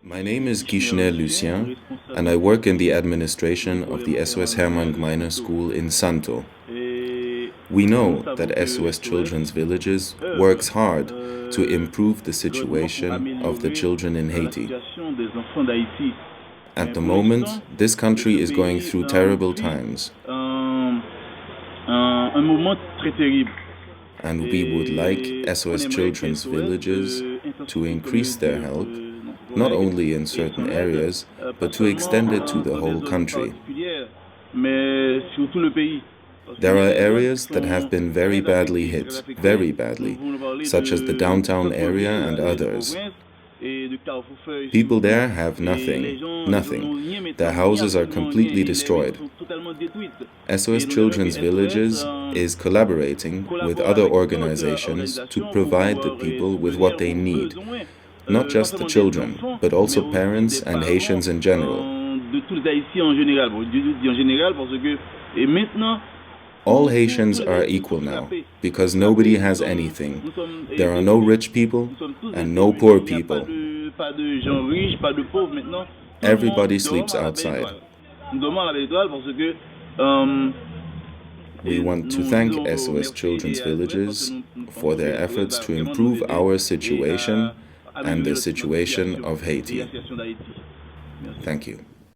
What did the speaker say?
My name is Guy-Chener Lucien, and I work in the administration of the SOS Hermann-Gmeiner school in Santo. We know that SOS Children's Villages works hard to improve the situation of the children in Haiti. At the moment, this country is going through terrible times, and we would like SOS Children's Villages to increase their help, not only in certain areas, but to extend it to the whole country. There are areas that have been very badly hit, very badly, such as the downtown area and others. People there have nothing, nothing. Their houses are completely destroyed. SOS Children's Villages is collaborating with other organizations to provide the people with what they need. Not just the children, but also parents and Haitians in general. All Haitians are equal now, because nobody has anything. There are no rich people and no poor people. Everybody sleeps outside. We want to thank SOS Children's Villages for their efforts to improve our situation and the situation of Haiti. Thank you.